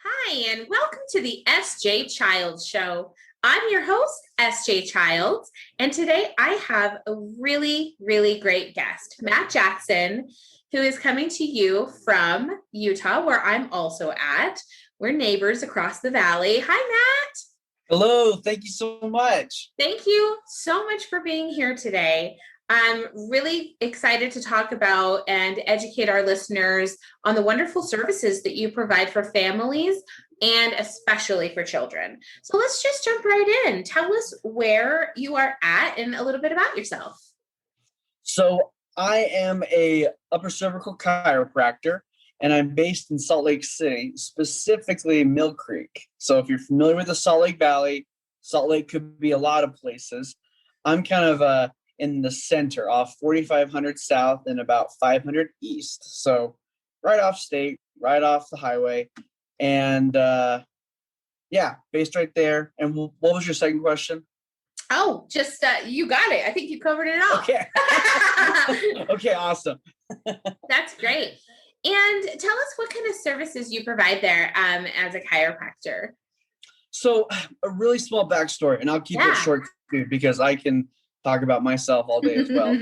Hi, and welcome to the SJ Childs Show. I'm your host, SJ Childs, and today I have a really great guest, Matt Jackson, who is coming to you from Utah, where I'm also at. We're neighbors across the valley. Hi, Matt. Hello, thank you so much. Thank you so much for being here today. I'm really excited to talk about and educate our listeners on the wonderful services that you provide for families and especially for children. So let's just jump right in. Tell us where you are at and a little bit about yourself. So I am a upper cervical chiropractor, and I'm based in Salt Lake City, specifically Mill Creek. So if you're familiar with the Salt Lake Valley, Salt Lake could be a lot of places. I'm kind of in the center, off 4500 south and about 500 east. So right off state, right off the highway. And based right there. And what was your second question? Oh, just you got it. I think you covered it all. Okay. Okay, awesome. That's great. And tell us what kind of services you provide there as a chiropractor. So a really small backstory, and I'll keep it short because I can talk about myself all day as well.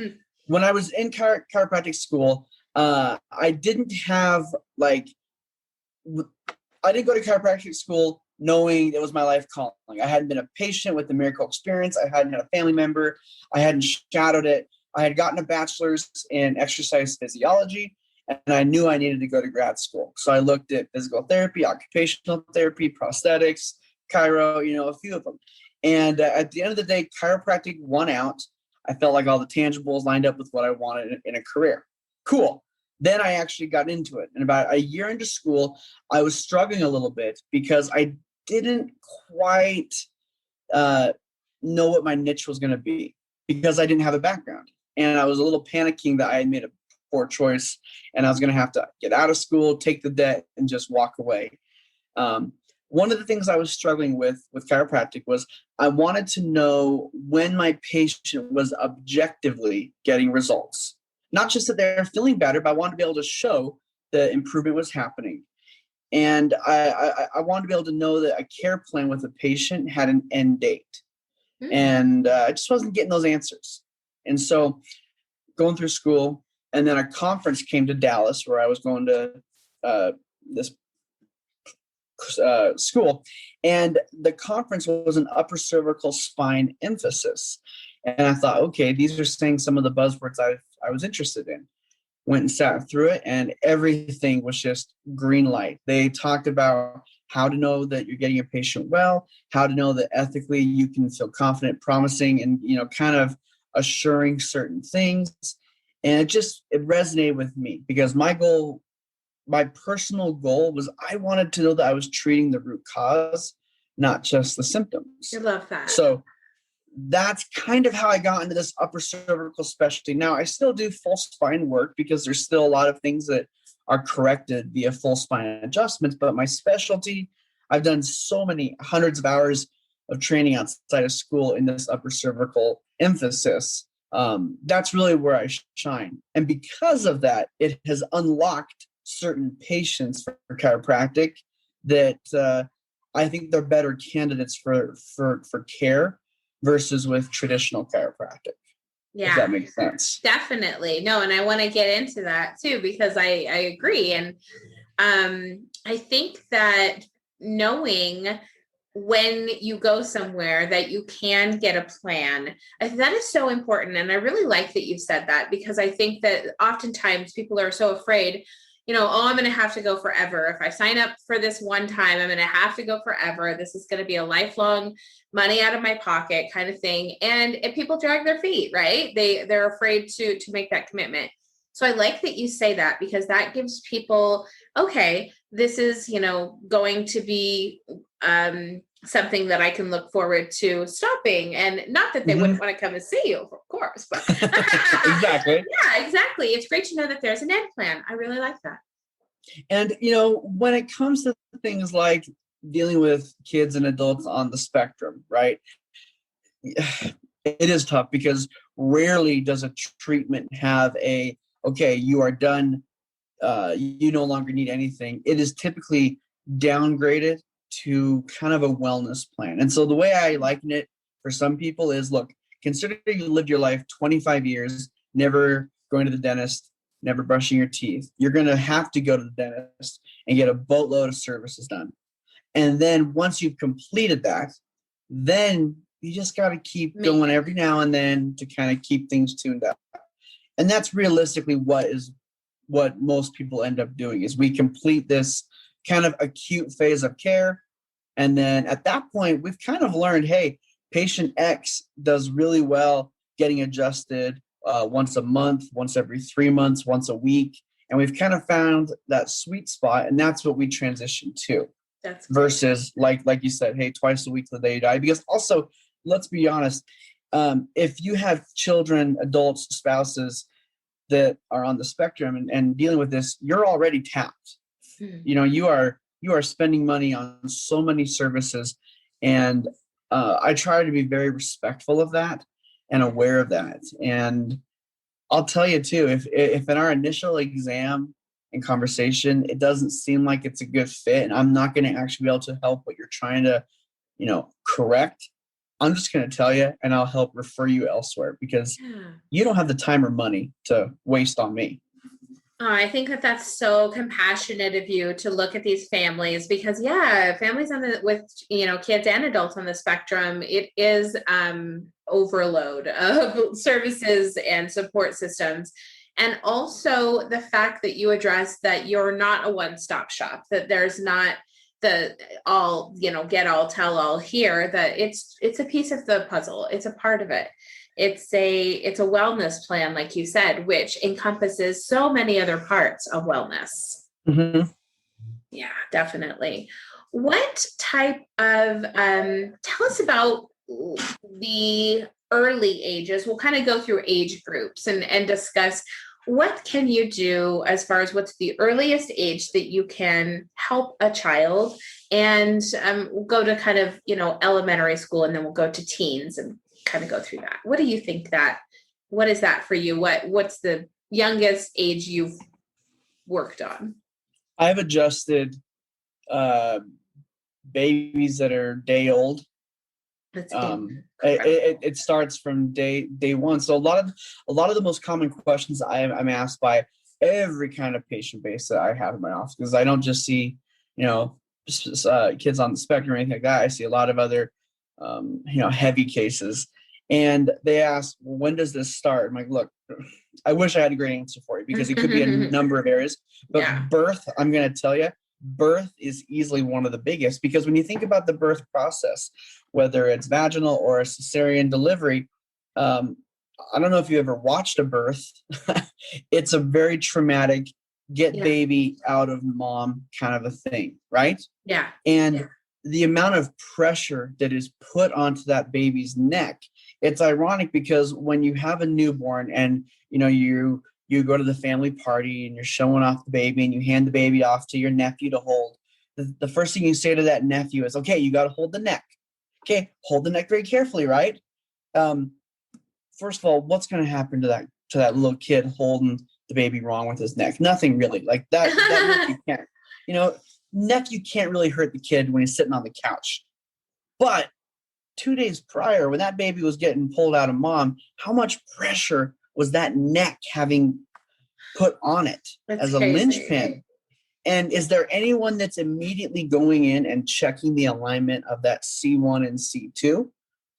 When I was in chiropractic school, I didn't go to chiropractic school knowing it was my life calling. I hadn't been a patient with the miracle experience. I hadn't had a family member. I hadn't shadowed it. I had gotten a bachelor's in exercise physiology, and I knew I needed to go to grad school. So I looked at physical therapy, occupational therapy, prosthetics, chiro, a few of them. And at the end of the day, chiropractic won out. I felt like all the tangibles lined up with what I wanted in a career. Cool. Then I actually got into it. And about a year into school, I was struggling a little bit because I didn't quite know what my niche was going to be because I didn't have a background. And I was a little panicking that I had made a poor choice and I was going to have to get out of school, take the debt, and just walk away. One of the things I was struggling with chiropractic was I wanted to know when my patient was objectively getting results. Not just that they're feeling better, but I wanted to be able to show the improvement was happening. And I wanted to be able to know that a care plan with a patient had an end date. And I just wasn't getting those answers. And so going through school, and then a conference came to Dallas where I was going to this school, and the conference was an upper cervical spine emphasis. And I thought, okay, these are saying some of the buzzwords I was interested in. Went and sat through it, and everything was just green light. They talked about how to know that you're getting your patient well, how to know that ethically you can feel confident, promising, and kind of assuring certain things. And it resonated with me because my personal goal was I wanted to know that I was treating the root cause, not just the symptoms. I love that. So that's kind of how I got into this upper cervical specialty. Now, I still do full spine work because there's still a lot of things that are corrected via full spine adjustments, but my specialty, I've done so many hundreds of hours of training outside of school in this upper cervical emphasis. That's really where I shine. And because of that, it has unlocked certain patients for chiropractic that I think they're better candidates for care versus with traditional chiropractic. Yeah, if that makes sense. Definitely. No, and I want to get into that too, because I agree. And I think that knowing when you go somewhere that you can get a plan, that is so important. And I really like that you said that, because I think that oftentimes people are so afraid, I'm going to have to go forever. If I sign up for this one time, I'm going to have to go forever. This is going to be a lifelong money out of my pocket kind of thing. And people drag their feet, right? They're afraid to make that commitment. So I like that you say that, because that gives people, okay, this is, going to be something that I can look forward to stopping. And not that they wouldn't want to come and see you, of course, but Exactly. Yeah, exactly. It's great to know that there's an end plan. I really like that. And, when it comes to things like dealing with kids and adults on the spectrum, right? It is tough because rarely does a treatment have okay, you are done. You no longer need anything. It is typically downgraded to kind of a wellness plan. And so the way I liken it for some people is, look, consider you lived your life 25 years, never going to the dentist, never brushing your teeth. You're going to have to go to the dentist and get a boatload of services done. And then once you've completed that, then you just got to keep going every now and then to kind of keep things tuned up. And that's realistically what most people end up doing, is we complete this kind of acute phase of care. And then at that point, we've kind of learned, hey, patient X does really well getting adjusted once a month, once every 3 months, once a week. And we've kind of found that sweet spot, and that's what we transition to. That's versus like you said, hey, twice a week till the day you die. Because also, let's be honest, if you have children, adults, spouses that are on the spectrum and dealing with this, you're already tapped. You know, you are spending money on so many services, and I try to be very respectful of that and aware of that. And I'll tell you too, if in our initial exam and conversation, it doesn't seem like it's a good fit, and I'm not going to actually be able to help what you're trying to, correct, I'm just going to tell you, and I'll help refer you elsewhere, because you don't have the time or money to waste on me. Oh, I think that's so compassionate of you to look at these families, because families with kids and adults on the spectrum, it is overload of services and support systems. And also the fact that you address that you're not a one-stop shop, that there's not the all, get all, tell all here, that it's a piece of the puzzle. It's a part of it. It's a wellness plan, like you said, which encompasses so many other parts of wellness. Mm-hmm. Yeah, definitely. What type of, tell us about the early ages. We'll kind of go through age groups and discuss what can you do as far as what's the earliest age that you can help a child, and we'll go to kind of, elementary school, and then we'll go to teens and kind of go through that. What do you think what is that for you? What's the youngest age you've worked on? I've adjusted babies that are day old. It starts from day one. So a lot of the most common questions I'm asked by every kind of patient base that I have in my office, because I don't just see kids on the spectrum or anything like that. I see a lot of other heavy cases, and they ask, well, when does this start? I'm like, look, I wish I had a great answer for you, because it could be a number of areas, but birth, I'm going to tell you, birth is easily one of the biggest, because when you think about the birth process, whether it's vaginal or a cesarean delivery, I don't know if you ever watched a birth. It's a very traumatic, get baby out of mom kind of a thing, right? Yeah. And the amount of pressure that is put onto that baby's neck, it's ironic, because when you have a newborn and you go to the family party and you're showing off the baby and you hand the baby off to your nephew to hold, the first thing you say to that nephew is, okay, you got to hold the neck. Okay, hold the neck very carefully, right? First of all, what's going to happen to that little kid holding the baby wrong with his neck? Nothing really. Like that neck you can't, neck you can't really hurt the kid when he's sitting on the couch. But 2 days prior, when that baby was getting pulled out of mom, how much pressure was that neck having put on it as a linchpin? And is there anyone that's immediately going in and checking the alignment of that C1 and C2?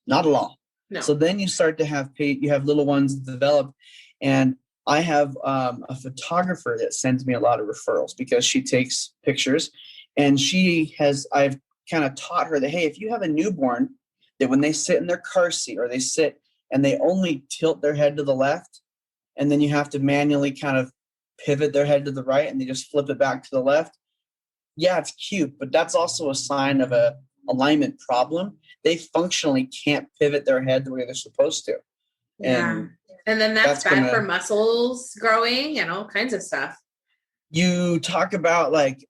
Not at all. No. So then you start to have little ones develop, and I have a photographer that sends me a lot of referrals, because she takes pictures, and I've kind of taught her that, hey, if you have a newborn, that when they sit in their car seat, or they sit and they only tilt their head to the left, and then you have to manually kind of pivot their head to the right, and they just flip it back to the left. Yeah, it's cute, but that's also a sign of a alignment problem. They functionally can't pivot their head the way they're supposed to. And then that's bad for muscles growing and all kinds of stuff. You talk about like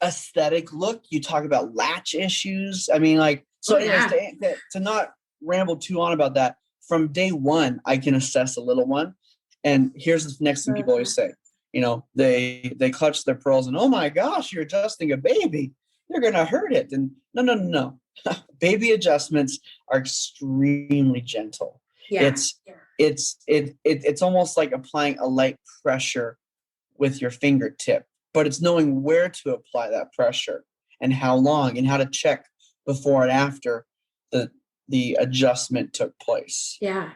aesthetic look, you talk about latch issues. I mean, like, so anyways, to not ramble too on about that, from day one, I can assess a little one. And here's the next thing people always say, they clutch their pearls and, oh my gosh, you're adjusting a baby. you're going to hurt it. And no. Baby adjustments are extremely gentle. Yeah. It's almost like applying a light pressure with your fingertip, but it's knowing where to apply that pressure and how long and how to check before and after the adjustment took place. Yeah.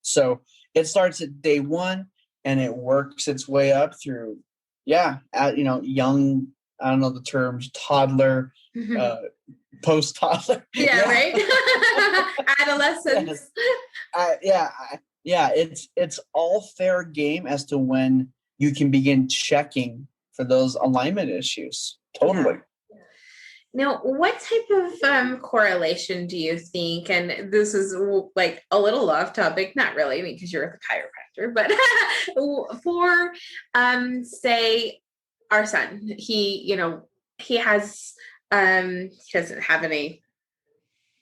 So it starts at day one and it works its way up through, young, I don't know the terms, toddler, post-toddler. Yeah, right? Adolescence. It's all fair game as to when you can begin checking for those alignment issues. Totally. Yeah. Now, what type of correlation do you think, and this is like a little off topic, not really, I mean, because you're a chiropractor, but for, say, our son, he has, he doesn't have any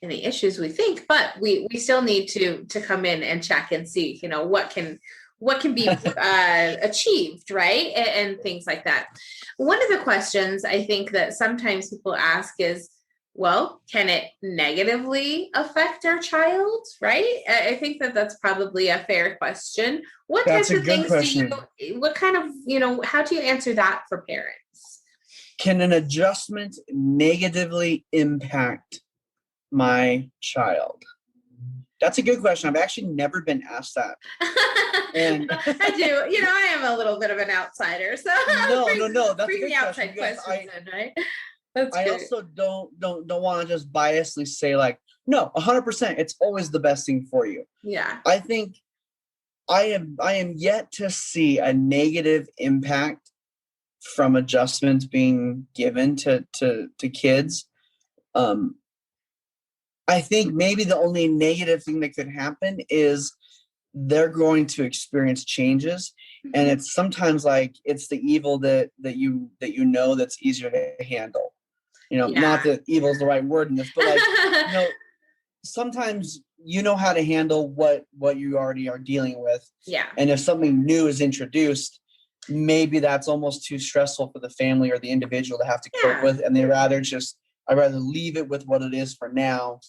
issues, we think, but we still need to come in and check and see, what can be achieved, right? And things like that. One of the questions I think that sometimes people ask is, well, can it negatively affect our child, right? I think that that's probably a fair question. What types of things how do you answer that for parents? Can an adjustment negatively impact my child? That's a good question. I've actually never been asked that. And I do. I am a little bit of an outsider. So no. That's bring a good the outside question in, right? That's I good. also don't want to just biasly say like, no, 100%. It's always the best thing for you. Yeah. I think I am yet to see a negative impact from adjustments being given to kids. I think maybe the only negative thing that could happen is they're going to experience changes, and it's sometimes like it's the evil that you know that's easier to handle. Not that evil is the right word in this, but like sometimes you know how to handle what you already are dealing with. Yeah. And if something new is introduced, maybe that's almost too stressful for the family or the individual to have to cope with, and I'd rather leave it with what it is for now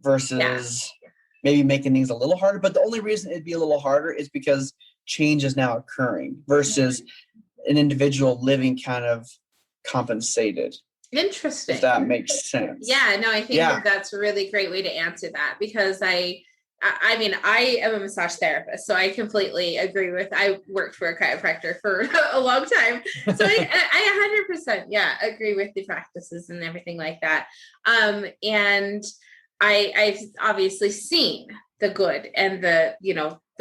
versus maybe making things a little harder. But the only reason it'd be a little harder is because change is now occurring versus an individual living kind of compensated. Interesting. If that makes sense. Yeah, no, I think that's a really great way to answer that, because I mean, I am a massage therapist, so I completely agree with, I worked for a chiropractor for a long time. So I 100%, agree with the practices and everything like that. And I've obviously seen the good and the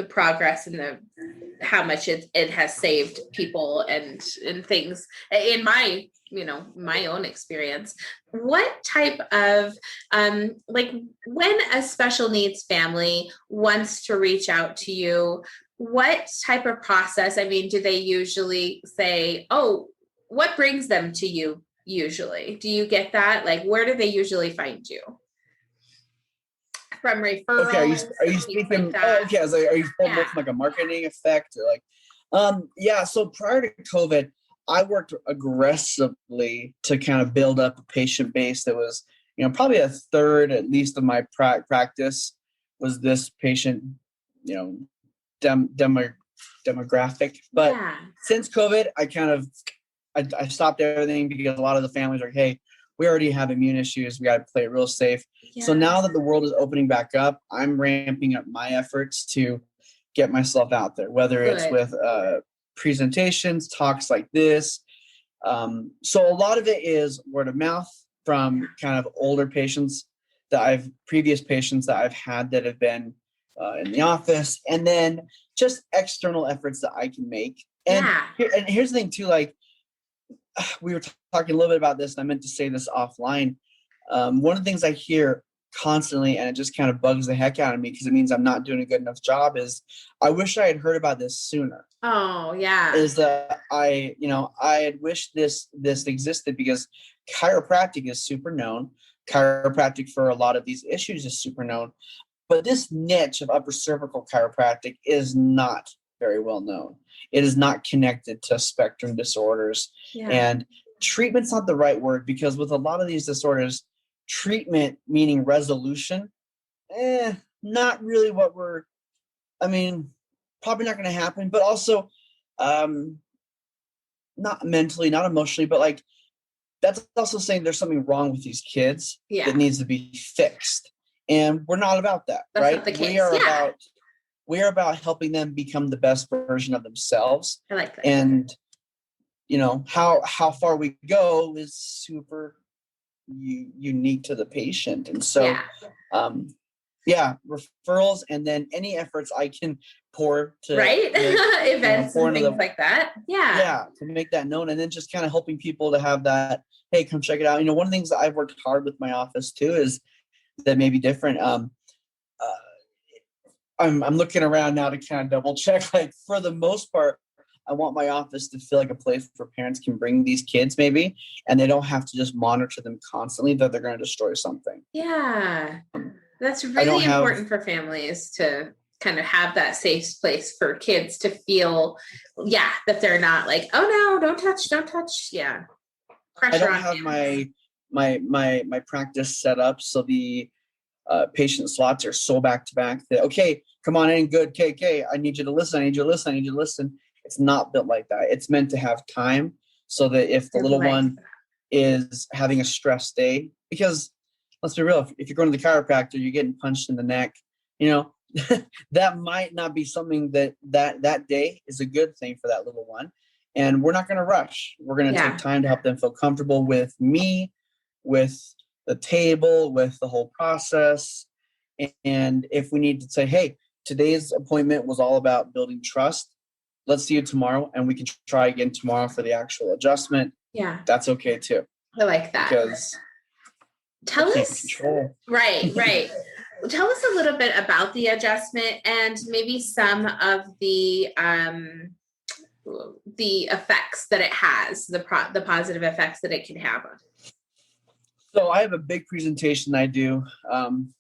progress and the how much it has saved people and things in my my own experience. What type of like when a special needs family wants to reach out to you, what type of process? I mean, do they usually say, oh, what brings them to you usually? Do you get that? Like, where do they usually find you? From referrals? Okay, are you speaking? Like are you almost like a marketing effect or like? So prior to COVID, I worked aggressively to kind of build up a patient base that was, probably a third at least of my practice was this patient, demographic. But since COVID, I stopped everything because a lot of the families are, hey, we already have immune issues. We got to play it real safe. Yeah. So now that the world is opening back up, I'm ramping up my efforts to get myself out there, whether it's with presentations, talks like this. So a lot of it is word of mouth from kind of older patients previous patients that I've had that have been in the office, and then just external efforts that I can make. And here's the thing too, like we were talking a little bit about this, and I meant to say this offline. One of the things I hear constantly, and it just kind of bugs the heck out of me because it means I'm not doing a good enough job, is I wish I had heard about this sooner. Oh, yeah. Is that I had wished this existed, because chiropractic is super known. Chiropractic for a lot of these issues is super known. But this niche of upper cervical chiropractic is not very well known. It is not connected to spectrum disorders. Yeah. And treatment's not the right word, because with a lot of these disorders, treatment meaning resolution, not really what probably not going to happen, but also not mentally, not emotionally, but like that's also saying there's something wrong with these kids that needs to be fixed. And we're not about that, that's right? Not the case. We are about helping them become the best version of themselves. I like that. And how far we go is super unique to the patient. And so referrals, and then any efforts I can pour to events and things like that. To make that known, and then just kind of helping people to have that, hey, come check it out. One of the things that I've worked hard with my office too is that may be different. I'm looking around now to kind of double check. Like, for the most part, I want my office to feel like a place where parents can bring these kids maybe, and they don't have to just monitor them constantly that they're going to destroy something. Yeah. That's really important for families to kind of have that safe place for kids to feel, that they're not like, oh no, don't touch. Yeah. Pressure I don't have my practice set up so the patient slots are so back to back that, okay, come on in, good, KK, I need you to listen, I need you to listen. It's not built like that. It's meant to have time so that if the little one is having a stress day, because let's be real, if you're going to the chiropractor, you're getting punched in the neck, that might not be something that day is a good thing for that little one. And we're not going to rush. We're going to take time to help them feel comfortable with me, with the table, with the whole process. And if we need to say, hey, today's appointment was all about building trust, let's see you tomorrow, and we can try again tomorrow for the actual adjustment. Yeah. That's okay too. I like that. Because tell us, right. Tell us a little bit about the adjustment and maybe some of the effects that it has, the positive effects that it can have. So I have a big presentation I do.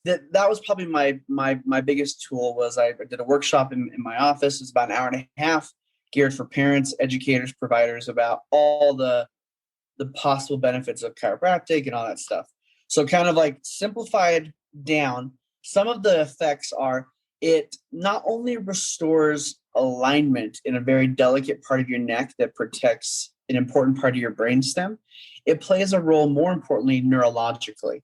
That was probably my biggest tool. Was I did a workshop in my office. It's about an hour and a half, geared for parents, educators, providers, about all the possible benefits of chiropractic and all that stuff. So kind of like simplified down, some of the effects are, it not only restores alignment in a very delicate part of your neck that protects an important part of your brainstem, it plays a role, more importantly, neurologically,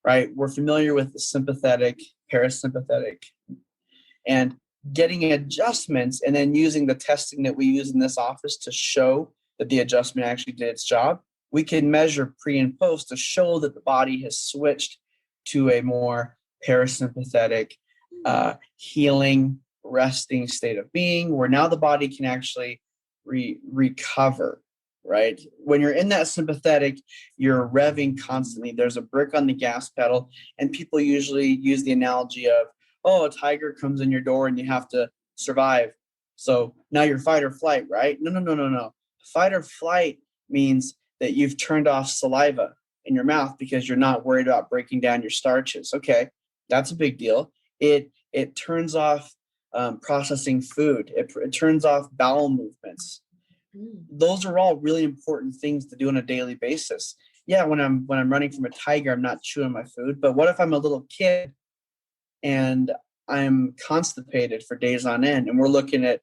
right? We're familiar with the sympathetic, parasympathetic, and getting adjustments and then using the testing that we use in this office to show that the adjustment actually did its job. We can measure pre and post to show that the body has switched to a more parasympathetic, healing, resting state of being, where now the body can actually recover, right? When you're in that sympathetic, you're revving constantly. There's a brick on the gas pedal, and people usually use the analogy of, oh, a tiger comes in your door and you have to survive. So now you're fight or flight, right? No. Fight or flight means that you've turned off saliva in your mouth because you're not worried about breaking down your starches. Okay, that's a big deal. It turns off processing food. It turns off bowel movements. Those are all really important things to do on a daily basis. Yeah, when I'm running from a tiger, I'm not chewing my food. But what if I'm a little kid and I'm constipated for days on end, and we're looking at,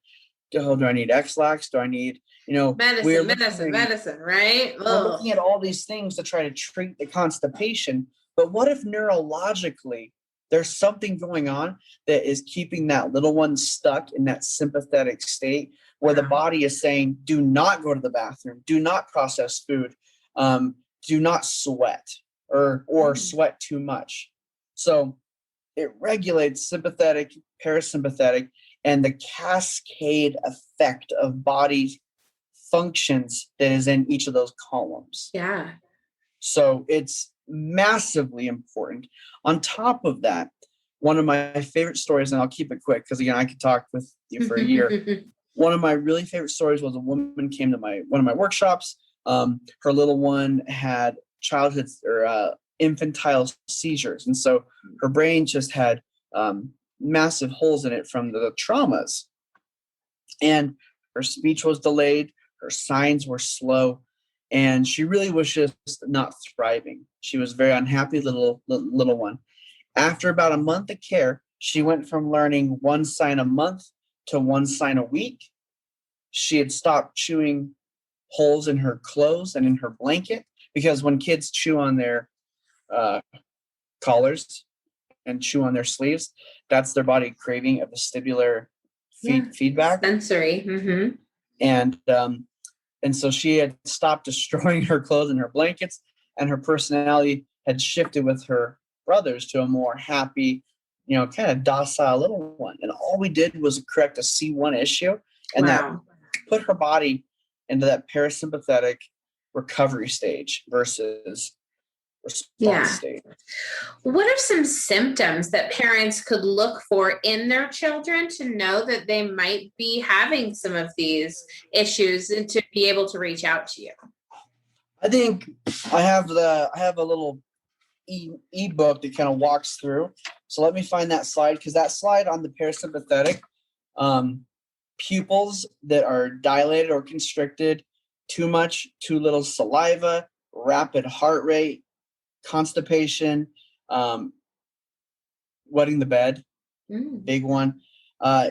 do I need X-Lax? Do I need, medicine, right? We're looking at all these things to try to treat the constipation. But what if neurologically there's something going on that is keeping that little one stuck in that sympathetic state where the body is saying, do not go to the bathroom, do not process food, do not sweat or sweat too much. So it regulates sympathetic, parasympathetic, and the cascade effect of body functions that is in each of those columns. Yeah. So it's massively important. On top of that, one of my favorite stories, and I'll keep it quick because again, I could talk with you for a year. One of my really favorite stories was a woman came to one of my workshops. Her little one had childhood or infantile seizures. And so her brain just had massive holes in it from the traumas. And her speech was delayed. Her signs were slow. and she really was just not thriving. She was a very unhappy little one. After about a month of care, she went from learning one sign a month to one sign a week. She had stopped chewing holes in her clothes and in her blanket, because when kids chew on their collars and chew on their sleeves, that's their body craving a vestibular feedback. Sensory. Mm-hmm. And so she had stopped destroying her clothes and her blankets, and her personality had shifted with her brothers to a more happy, kind of docile little one. And all we did was correct a C1 issue, and that put her body into that parasympathetic recovery stage versus response stage. What are some symptoms that parents could look for in their children to know that they might be having some of these issues and to be able to reach out to you? I think I have a little ebook that kind of walks through. So let me find that slide, because that slide on the parasympathetic, pupils that are dilated or constricted, too much, too little saliva, rapid heart rate, constipation, wetting the bed, big one.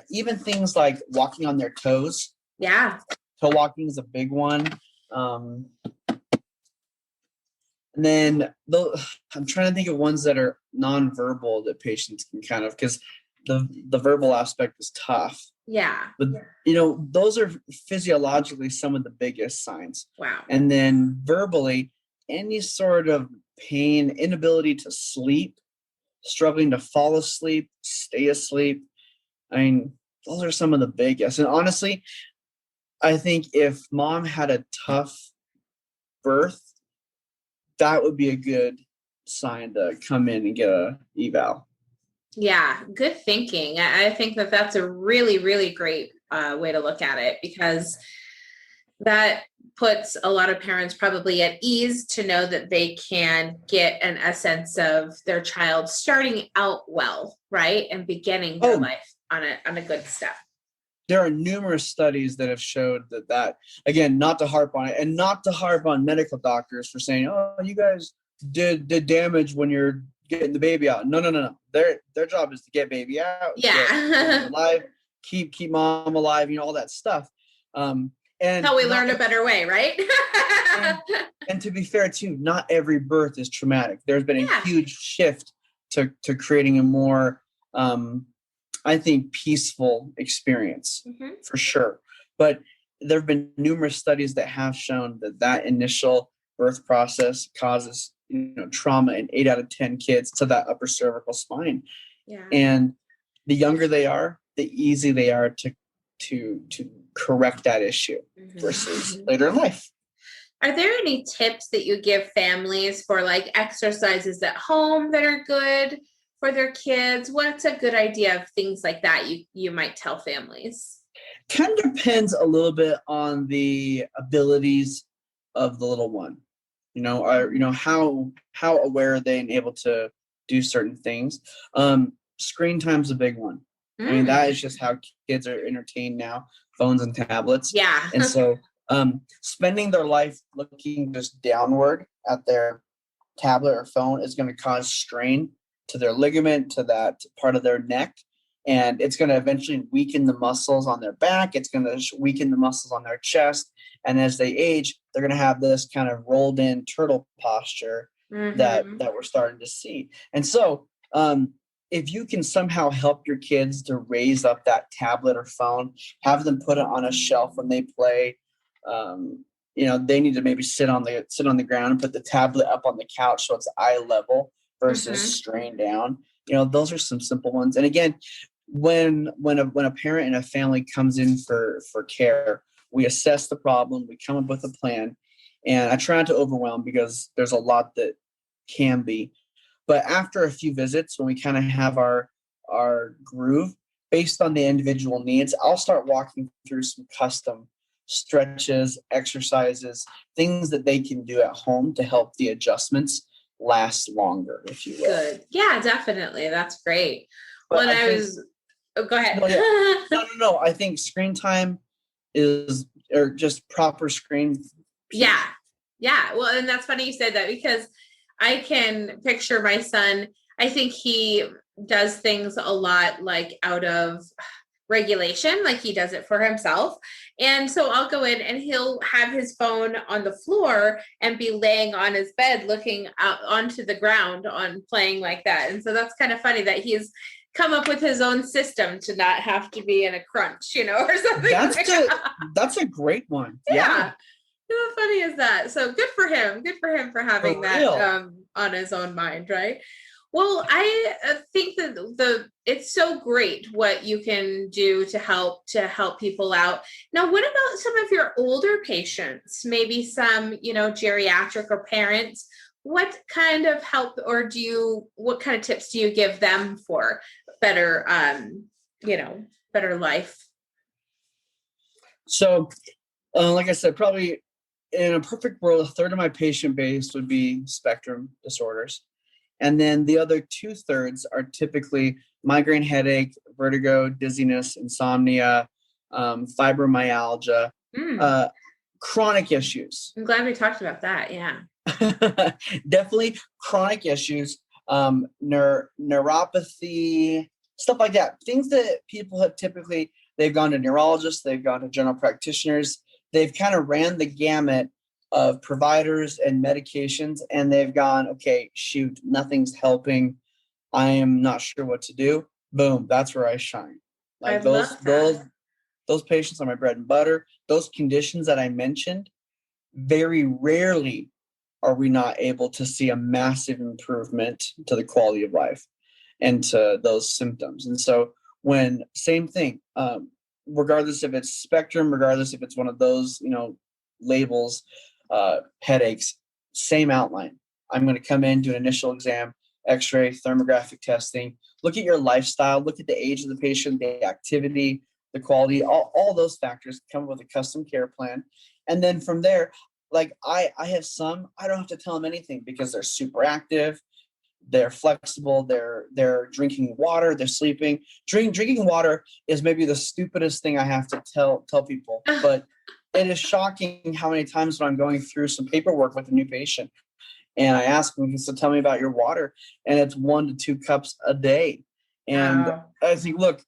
Even things like walking on their toes. Yeah. Toe walking is a big one. And then I'm trying to think of ones that are nonverbal that patients can kind of, because the verbal aspect is tough. Yeah. But, those are physiologically some of the biggest signs. Wow. And then verbally, any sort of pain, inability to sleep, struggling to fall asleep, stay asleep. I mean, those are some of the biggest. And honestly, I think if mom had a tough birth, that would be a good sign to come in and get a eval. Yeah, good thinking. I think that that's a really, really great way to look at it, because that puts a lot of parents probably at ease to know that they can get a sense of their child starting out well, right? And beginning their life on a good step. There are numerous studies that have showed that, again, not to harp on it, and not to harp on medical doctors for saying, oh, you guys did damage when you're getting the baby out. No. Their job is to get baby out. Yeah. Alive, keep mom alive, all that stuff. And how we learn a better way, right? and to be fair too, not every birth is traumatic. There's been a huge shift to creating a more I think peaceful experience, for sure. But there have been numerous studies that have shown that initial birth process causes trauma in 8 out of 10 kids to that upper cervical spine. Yeah. And the younger they are, the easier they are to correct that issue versus later in life. Are there any tips that you give families for like exercises at home that are good for their kids? What's a good idea of things like that you might tell families? Kind of depends a little bit on the abilities of the little one. How aware are they and able to do certain things. Screen time's a big one. I mean, that is just how kids are entertained now, phones and tablets. Yeah. And so spending their life looking just downward at their tablet or phone is going to cause strain to their ligament, to that part of their neck. And it's going to eventually weaken the muscles on their back. It's going to weaken the muscles on their chest. And as they age, they're going to have this kind of rolled in turtle posture that we're starting to see. And so if you can somehow help your kids to raise up that tablet or phone, have them put it on a shelf when they play, they need to maybe sit on the ground and put the tablet up on the couch so it's eye level versus strained down. Those are some simple ones. And again, when a parent and a family comes in for care, we assess the problem, we come up with a plan, and I try not to overwhelm because there's a lot that can be. But after a few visits, when we kind of have our groove based on the individual needs, I'll start walking through some custom stretches, exercises, things that they can do at home to help the adjustments last longer, if you will. Good. Yeah, definitely. That's great. But go ahead. No. I think screen time or just proper screen. Yeah. Yeah. Well, and that's funny you said that because I can picture my son. I think he does things a lot like out of regulation, like he does it for himself. And so I'll go in and he'll have his phone on the floor and be laying on his bed looking out onto the ground on playing like that. And so that's kind of funny that he's come up with his own system to not have to be in a crunch, or something. That's a great one. Yeah. How funny is that? So good for him. Good for him for having that on his own mind, right? Well, I think that it's so great what you can do to help people out. Now, what about some of your older patients? Maybe some, geriatric or parents. What kind of help or what kind of tips do you give them for better, better life? So, like I said, probably in a perfect world, a third of my patient base would be spectrum disorders. And then the other 2/3 are typically migraine headache, vertigo, dizziness, insomnia, fibromyalgia, chronic issues. I'm glad we talked about that. Yeah. Definitely chronic issues, neuropathy, stuff like that. Things that people have they've gone to neurologists, they've gone to general practitioners, they've kind of ran the gamut of providers and medications, and they've gone, okay, shoot, nothing's helping. I am not sure what to do. Boom, that's where I shine. Like those patients are my bread and butter. Those conditions that I mentioned, very rarely are we not able to see a massive improvement to the quality of life and to those symptoms. And so same thing, regardless if it's spectrum, regardless if it's one of those, labels, headaches, same outline. I'm going to come in, do an initial exam, x-ray, thermographic testing, look at your lifestyle, look at the age of the patient, the activity, the quality, all those factors, come up with a custom care plan. And then from there, like I have some, I don't have to tell them anything because they're super active, they're flexible, they're drinking water, they're sleeping. Drinking water is maybe the stupidest thing I have to tell people, but it is shocking how many times when I'm going through some paperwork with a new patient and I ask them, so tell me about your water, and it's 1 to 2 cups a day. And I think, look,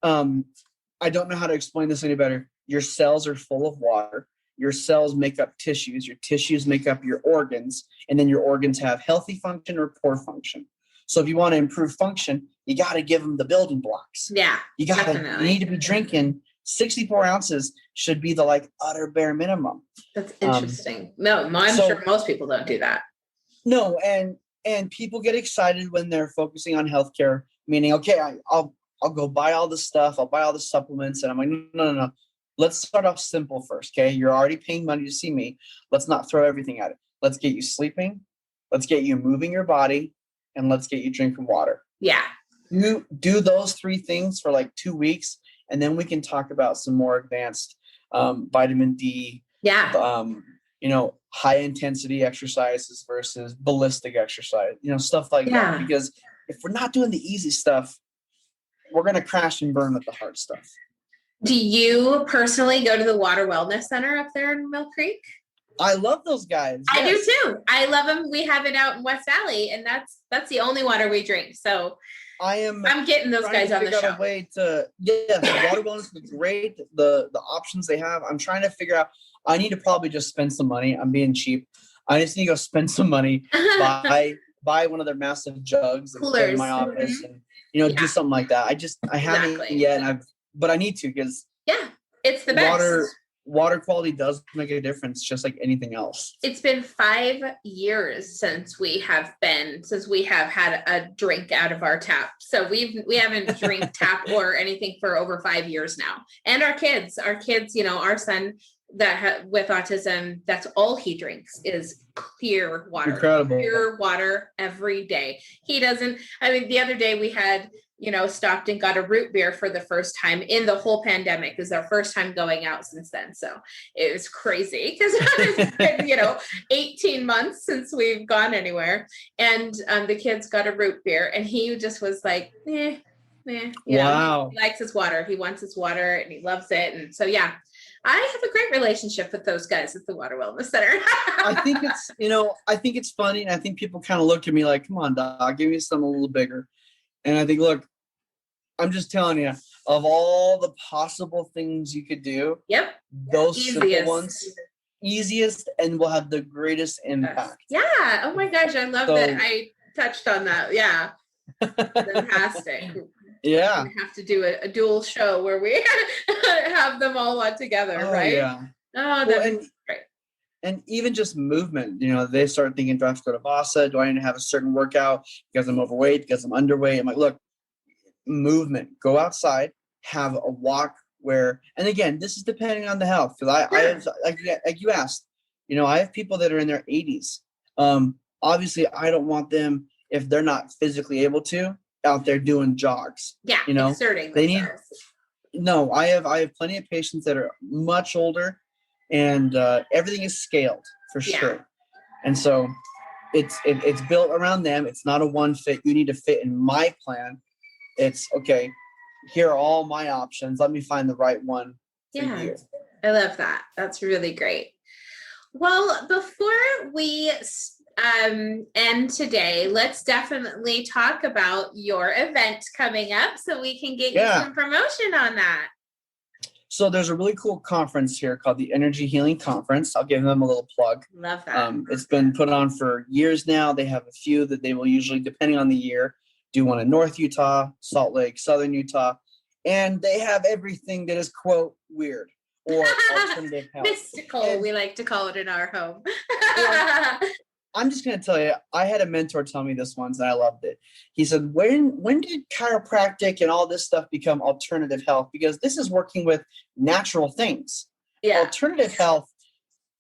I don't know how to explain this any better. Your cells are full of water. Your cells make up tissues. Your tissues make up your organs. And then your organs have healthy function or poor function. So if you want to improve function, you got to give them the building blocks. Yeah, you need to be drinking 64 ounces should be the utter bare minimum. That's interesting. No, I'm sure most people don't do that. No. And people get excited when they're focusing on healthcare, meaning, okay, I'll go buy all this stuff. I'll buy all the supplements. And I'm like, no. Let's start off simple first. Okay. You're already paying money to see me. Let's not throw everything at it. Let's get you sleeping. Let's get you moving your body, and let's get you drinking water. Yeah. You do those 3 things for 2 weeks. And then we can talk about some more advanced vitamin D, high intensity exercises versus ballistic exercise, stuff like that. Because if we're not doing the easy stuff, we're going to crash and burn with the hard stuff. Do you personally go to the Water Wellness Center up there in Mill Creek? I love those guys. Yes. I do too. I love them. We have it out in West Valley, and that's the only water we drink. So I'm getting those guys on the show. A way the Water Wellness is great. The options they have. I'm trying to figure out. I need to probably just spend some money. I'm being cheap. I just need to go spend some money, buy one of their massive jugs and put it in my office, and do something like that. I haven't yet, but I need to, because it's the best. Water quality does make a difference, just like anything else. It's been 5 years since we have had a drink out of our tap. So we haven't drank tap or anything for over 5 years now. And our kids, our son with autism, that's all he drinks is clear water. Incredible. Pure water every day. The other day we had, stopped and got a root beer for the first time in the whole pandemic. It was our first time going out since then. So it was crazy because it's been, 18 months since we've gone anywhere. And the kids got a root beer, and he just was like, wow. He likes his water. He wants his water and he loves it. And so, I have a great relationship with those guys at the Water Wellness Center. I think it's funny, and I think people kind of look at me like, come on, dog, give me something a little bigger. And I think, look, I'm just telling you, of all the possible things you could do, yep, those simple ones, easiest, and will have the greatest impact. Yeah. Oh my gosh, I love that I touched on that. Yeah. Fantastic. Yeah. We have to do a dual show where we have them all together, right? Yeah. Oh, that's great. And even just movement, they start thinking, do I have to go to Vasa? Do I need to have a certain workout because I'm overweight, because I'm underweight? I'm like, look, movement, go outside, have a walk where, and again, this is depending on the health. Because I have, like you asked, I have people that are in their 80s. Obviously, I don't want them, if they're not physically able to, out there doing jogs. Yeah, exerting themselves. I have plenty of patients that are much older, and everything is scaled for sure. And so it's built around them. It's not a one fit. You need to fit in my plan. It's okay. Here are all my options. Let me find the right one for you. I love that. That's really great. Well, before we end today, let's definitely talk about your event coming up so we can get you some promotion on that. So there's a really cool conference here called the Energy Healing Conference. I'll give them a little plug. Love that. It's been put on for years now. They have a few that they will usually, depending on the year, do one in North Utah, Salt Lake, Southern Utah. And they have everything that is, quote, weird or alternative health. Mystical, we like to call it in our home. I'm just going to tell you, I had a mentor tell me this once, and I loved it. He said, when did chiropractic and all this stuff become alternative health? Because this is working with natural things. Yeah. Alternative health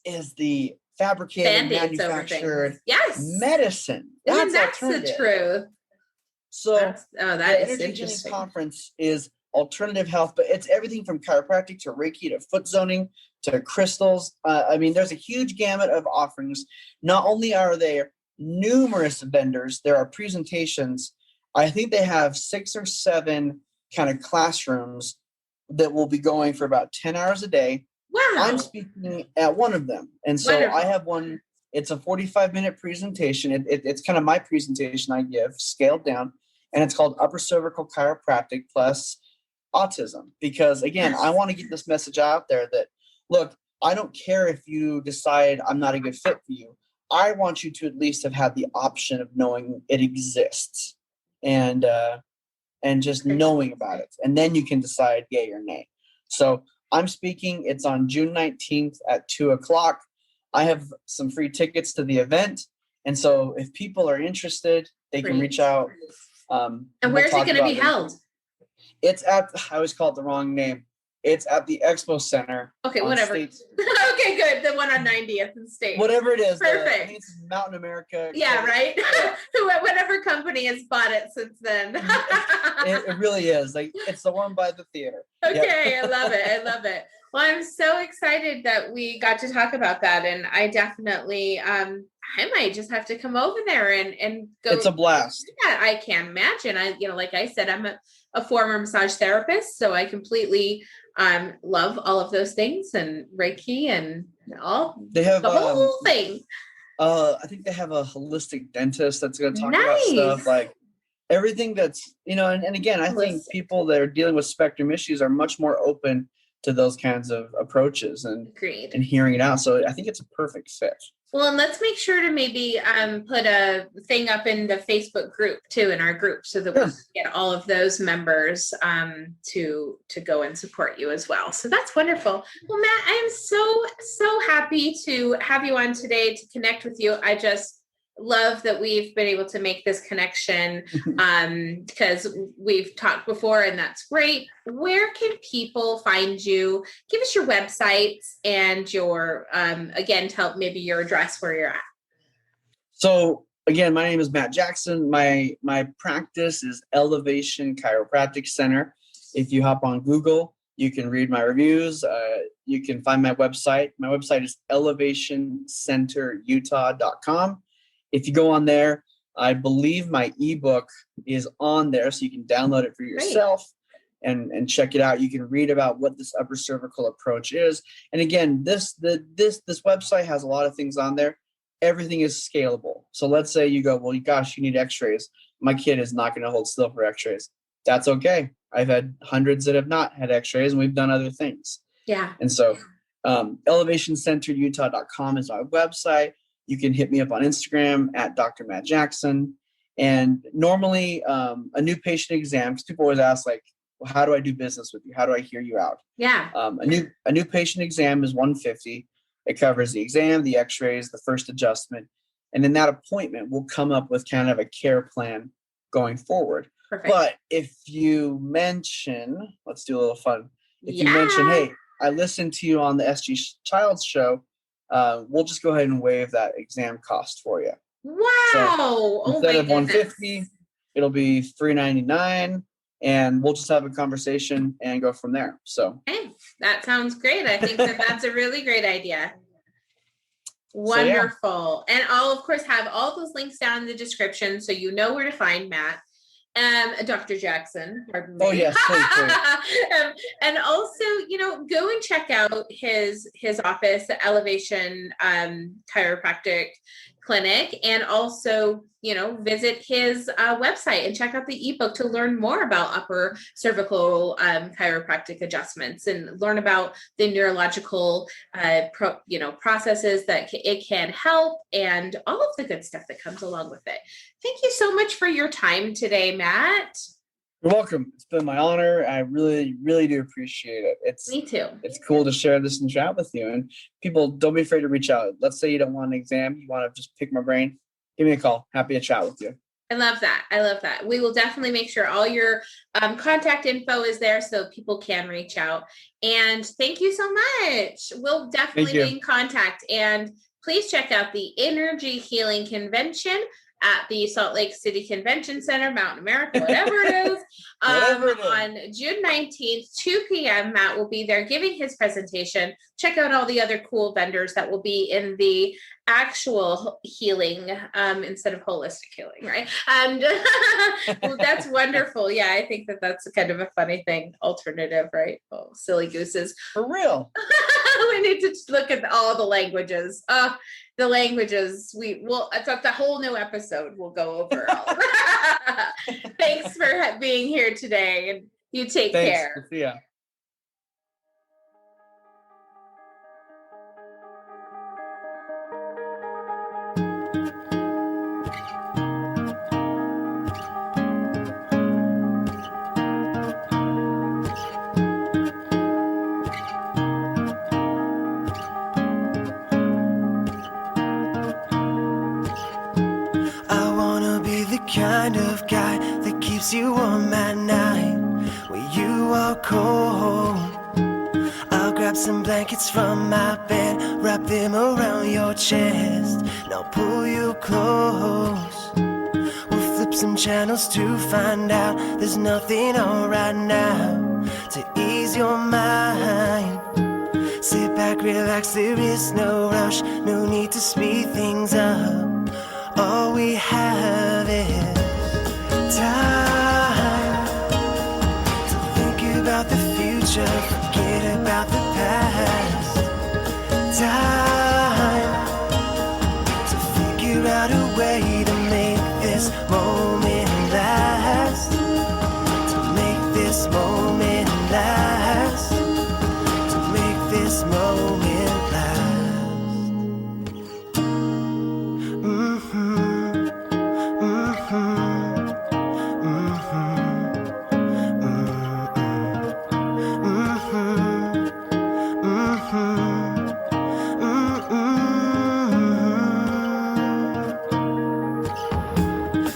is the fabricated, manufactured medicine. That's the truth. So that is Energy interesting. Healing Conference is alternative health, but it's everything from chiropractic to Reiki to foot zoning to crystals. There's a huge gamut of offerings. Not only are there numerous vendors, there are presentations. I think they have 6 or 7 kind of classrooms that will be going for about 10 hours a day. Wow. I'm speaking at one of them. And so Wonderful. I have one. It's a 45-minute presentation. It's kind of my presentation I give, scaled down. And it's called Upper Cervical Chiropractic plus Autism. Because, again, I want to get this message out there that, look, I don't care if you decide I'm not a good fit for you. I want you to at least have had the option of knowing it exists and just knowing about it. And then you can decide yay or nay. So I'm speaking. It's on June 19th at 2:00. I have some free tickets to the event. And so if people are interested, they can reach out. And where's it going to be held? It's at, I always call it the wrong name. It's at the Expo Center. Okay, whatever. Okay, good. The one on 90th and State. Whatever it is. Perfect. I think it's Mountain America. Yeah, right? Whatever company has bought it since then. It really is. Like, it's the one by the theater. Okay, Yep. I love it. I love it. Well, I'm so excited that we got to talk about that. And I definitely, I might just have to come over there and go. It's a blast. Yeah, I can't imagine. Like I said, I'm a former massage therapist, so I completely love all of those things and Reiki and all. They have the whole thing. I think they have a holistic dentist that's going to talk about stuff like everything that's, and again, I think people that are dealing with spectrum issues are much more open to those kinds of approaches and hearing it out. So I think it's a perfect fit. Well, and let's make sure to maybe put a thing up in the Facebook group too, in our group, so that we can get all of those members to go and support you as well. So that's wonderful. Well, Matt, I am so happy to have you on today to connect with you. I just love that we've been able to make this connection because we've talked before, and that's great. Where can people find you? Give us your websites and your, again, tell maybe your address where you're at. So again, my name is Matt Jackson. My practice is Elevation Chiropractic Center. If you hop on Google, you can read my reviews. You can find my website. My website is elevationcenterutah.com. If you go on there, I believe my ebook is on there, so you can download it for yourself. and check it out. You can read about what this upper cervical approach is. And again, this website has a lot of things on there. Everything is scalable. So let's say you go, well, gosh, you need x-rays. My kid is not going to hold still for x-rays. That's okay. I've had hundreds that have not had x-rays, and we've done other things. Yeah. And so elevationcenteredutah.com is my website. You can hit me up on Instagram at Dr. Matt Jackson. And normally a new patient exam, because people always ask, like, well, how do I do business with you? How do I hear you out? Yeah. A new patient exam is $150. It covers the exam, the x-rays, the first adjustment. And in that appointment, we'll come up with kind of a care plan going forward. Perfect. But if you mention, let's do a little fun. If you mention, hey, I listened to you on the SG Childs show, we'll just go ahead and waive that exam cost for you. Wow. So instead of $150, it'll be $399, and we'll just have a conversation and go from there. So hey, that sounds great. I think that's a really great idea. Wonderful. So, yeah. And I'll, of course, have all those links down in the description so you know where to find Matt. Dr. Jackson. Pardon me. Oh, yes. Please. And also, go and check out his office, the Elevation Chiropractic Clinic, and also, visit his website and check out the ebook to learn more about upper cervical chiropractic adjustments and learn about the neurological, processes that it can help and all of the good stuff that comes along with it. Thank you so much for your time today, Matt. You're welcome. It's been my honor. I really, really do appreciate it. Me too. It's cool to share this and chat with you. And people, don't be afraid to reach out. Let's say you don't want an exam. You want to just pick my brain. Give me a call. Happy to chat with you. I love that. We will definitely make sure all your contact info is there so people can reach out. And thank you so much. We'll definitely be in contact. And please check out the Energy Healing Convention at the Salt Lake City Convention Center, Mountain America, whatever it is. On June 19th, 2 p.m., Matt will be there giving his presentation. Check out all the other cool vendors that will be in the actual healing instead of holistic healing, right? And well, that's wonderful. Yeah, I think that's kind of a funny thing, alternative, right? Oh, silly gooses. For real. We need to look at all the languages. The languages, it's a whole new episode we'll go over all. Thanks for being here today, and you take care. Yeah. Kind of guy that keeps you warm at night when you are cold. I'll grab some blankets from my bed, wrap them around your chest, and I'll pull you close. We'll flip some channels to find out there's nothing on right now to ease your mind. Sit back, relax, there is no rush, no need to speed things up. All we have is time to think about the future, forget about the past. Time to figure out a way to make this moment last. To make this moment last. To make this moment last.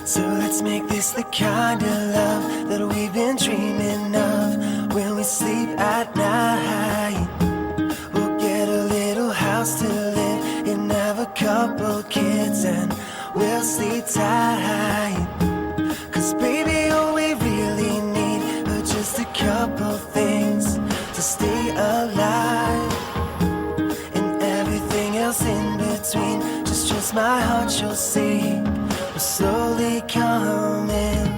So let's make this the kind of love that we've been dreaming of when we sleep at night. We'll get a little house to live in, have a couple kids, and we'll sleep tight. 'Cause baby, all we really need are just a couple things to stay alive. And everything else in between, just trust my heart, you'll see. We're slowly coming.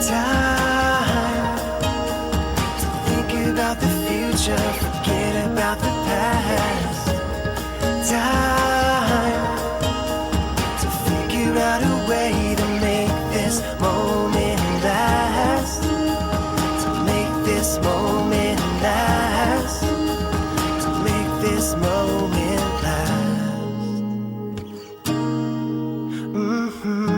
Time future, forget about the past. Time to figure out a way to make this moment last. To make this moment last. To make this moment last. Mm-hmm.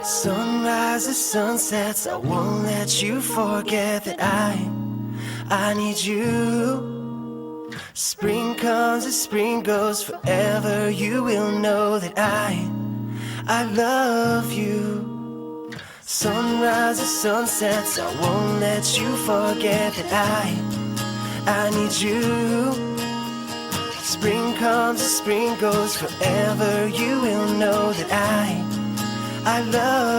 Sunrises, sunsets, I won't let you forget that I need you. Spring comes as spring goes, forever you will know that I love you. Sunrises, sunsets, I won't let you forget that I need you. Spring comes as spring goes, forever you will know that I love